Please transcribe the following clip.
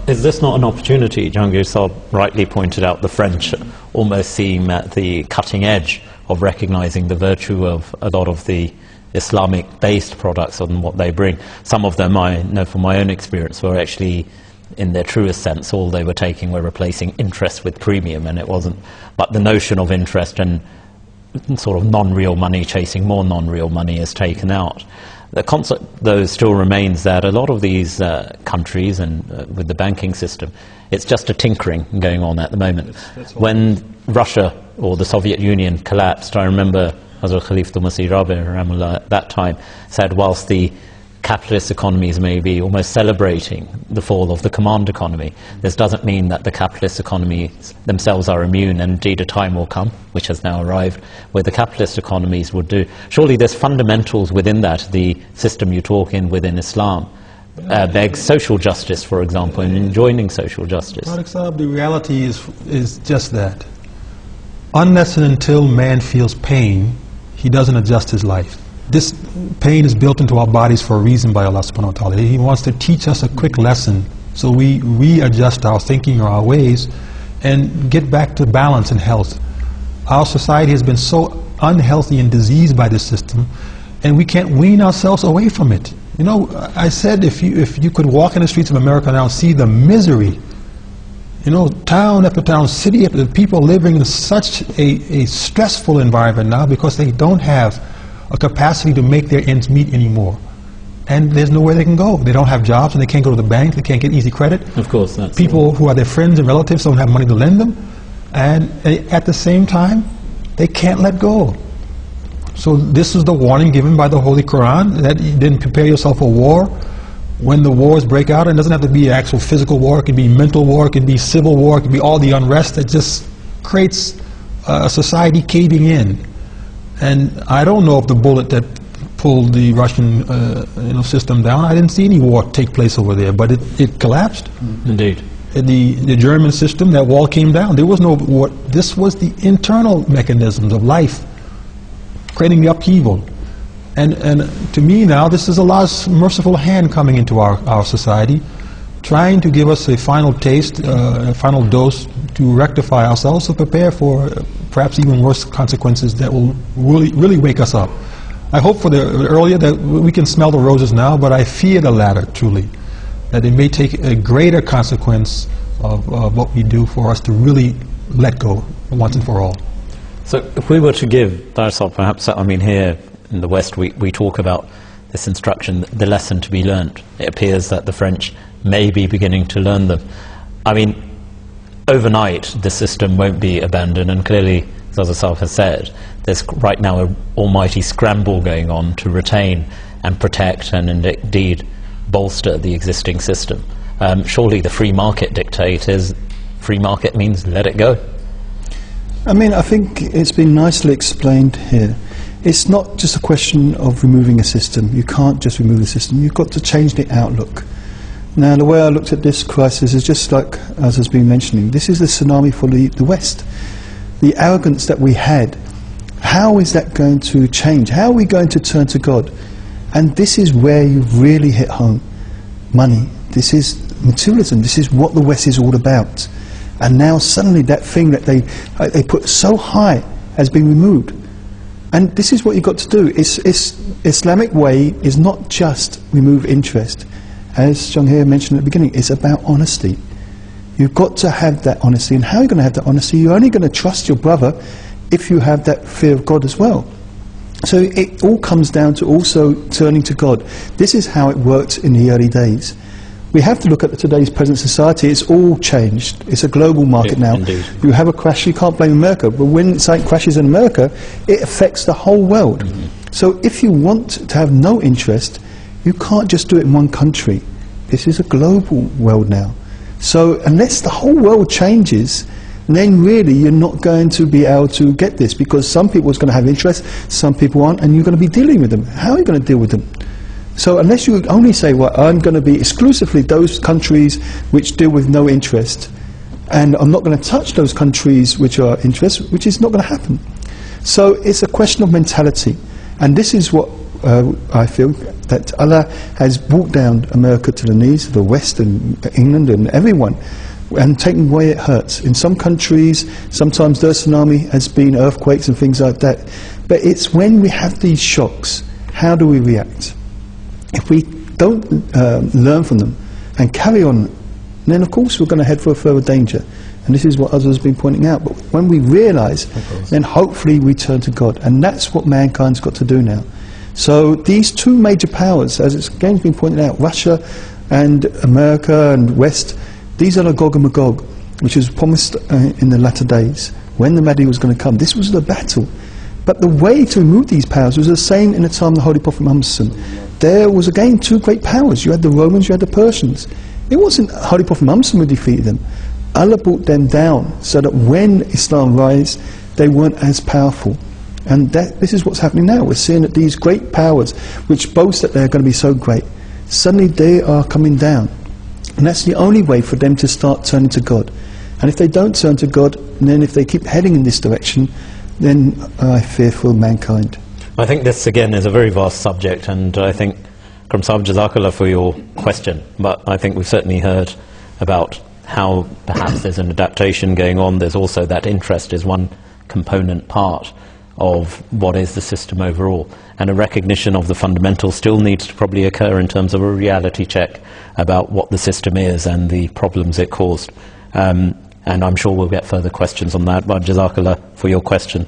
Is this not an opportunity? Jahangir Saab rightly pointed out the French almost seem at the cutting edge of recognizing the virtue of a lot of the Islamic-based products and what they bring. Some of them, I know from my own experience, were actually, in their truest sense, all they were taking were replacing interest with premium, and it wasn't. But the notion of interest and sort of non-real money chasing more non-real money is taken out. The concept, though, still remains that a lot of these countries and with the banking system, it's just a tinkering going on at the moment. When Russia or the Soviet Union collapsed, I remember Hazrat Khalifatul Masih Rabi' at that time said, whilst the capitalist economies may be almost celebrating the fall of the command economy, this doesn't mean that the capitalist economies themselves are immune, and indeed a time will come, which has now arrived, where the capitalist economies would do. Surely there's fundamentals within that, the system you talk in within Islam, begs social justice, for example, and enjoining social justice. The reality is just that. Unless and until man feels pain, he doesn't adjust his life. This pain is built into our bodies for a reason by Allah subhanahu wa ta'ala. He wants to teach us a quick lesson so we readjust our thinking or our ways and get back to balance and health. Our society has been so unhealthy and diseased by this system, and we can't wean ourselves away from it. You know, I said if you could walk in the streets of America now and see the misery, you know, town after town, city after people living in such a stressful environment now because they don't have a capacity to make their ends meet anymore. And there's nowhere they can go. They don't have jobs and they can't go to the bank, they can't get easy credit. Of course, that's people who are their friends and relatives don't have money to lend them. And at the same time, they can't let go. So this is the warning given by the Holy Quran, that you didn't prepare yourself for war. When the wars break out, it doesn't have to be actual physical war, it can be mental war, it can be civil war, it can be all the unrest that just creates a society caving in. And I don't know if the bullet that pulled the Russian system down, I didn't see any war take place over there, but it collapsed. Indeed. The German system, that wall came down. There was no war. This was the internal mechanisms of life creating the upheaval. And to me now, this is Allah's merciful hand coming into our society, trying to give us a final taste, a final dose to rectify ourselves, to prepare for perhaps even worse consequences that will really wake us up. I hope for the earlier that we can smell the roses now, but I fear the latter, truly, that it may take a greater consequence of what we do for us to really let go once and for all. So if we were to give, perhaps, I mean, here in the West we talk about this instruction, the lesson to be learnt. It appears that the French may be beginning to learn them. I mean, overnight the system won't be abandoned, and clearly, as Azasaf has said, there's right now an almighty scramble going on to retain and protect and indeed bolster the existing system. Surely the free market dictate is, free market means let it go. I mean, I think it's been nicely explained here. It's not just a question of removing a system. You can't just remove the system. You've got to change the outlook. Now, the way I looked at this crisis is just like, as has been mentioning, this is the tsunami for the West. The arrogance that we had, how is that going to change? How are we going to turn to God? And this is where you've really hit home. Money. This is materialism. This is what the West is all about. And now suddenly that thing that they put so high has been removed. And this is what you've got to do. Islamic way is not just remove interest. As Jahangir mentioned at the beginning, it's about honesty. You've got to have that honesty. And how are you going to have that honesty? You're only going to trust your brother if you have that fear of God as well. So it all comes down to also turning to God. This is how it worked in the early days. We have to look at today's present society. It's all changed. It's a global market now. Indeed. You have a crash, you can't blame America. But when something crashes in America, it affects the whole world. So if you want to have no interest, you can't just do it in one country. This is a global world now. So unless the whole world changes, then really you're not going to be able to get this, because some people are going to have interest, some people aren't, and you're going to be dealing with them. How are you going to deal with them? So unless you only say, well, I'm going to be exclusively those countries which deal with no interest, and I'm not going to touch those countries which are interest, which is not going to happen. So it's a question of mentality, and this is what I feel that Allah has brought down America to the knees, the West and England and everyone, and taken away it hurts. In some countries, sometimes their tsunami has been earthquakes and things like that. But it's when we have these shocks, how do we react? If we don't learn from them and carry on, then of course we're going to head for a further danger. And this is what others have been pointing out. But when we realise, then hopefully we turn to God. And that's what mankind's got to do now. So these two major powers, as it's again been pointed out, Russia and America and West, these are the Gog and Magog, which was promised in the latter days, when the Mahdi was going to come. This was the battle. But the way to remove these powers was the same in the time of the Holy Prophet Muhammad. There was again two great powers. You had the Romans, you had the Persians. It wasn't Holy Prophet Muhammad who defeated them. Allah brought them down so that when Islam rise, they weren't as powerful. And this is what's happening now. We're seeing that these great powers, which boast that they're going to be so great, suddenly they are coming down. And that's the only way for them to start turning to God. And if they don't turn to God, and then if they keep heading in this direction, then I fear for mankind. I think this again is a very vast subject, and I think, Kram Sahib, Jazakallah for your question, but I think we've certainly heard about how perhaps there's an adaptation going on. There's also that interest is one component part of what is the system overall, and a recognition of the fundamentals still needs to probably occur in terms of a reality check about what the system is and the problems it caused. And I'm sure we'll get further questions on that, but Jazakallah for your question.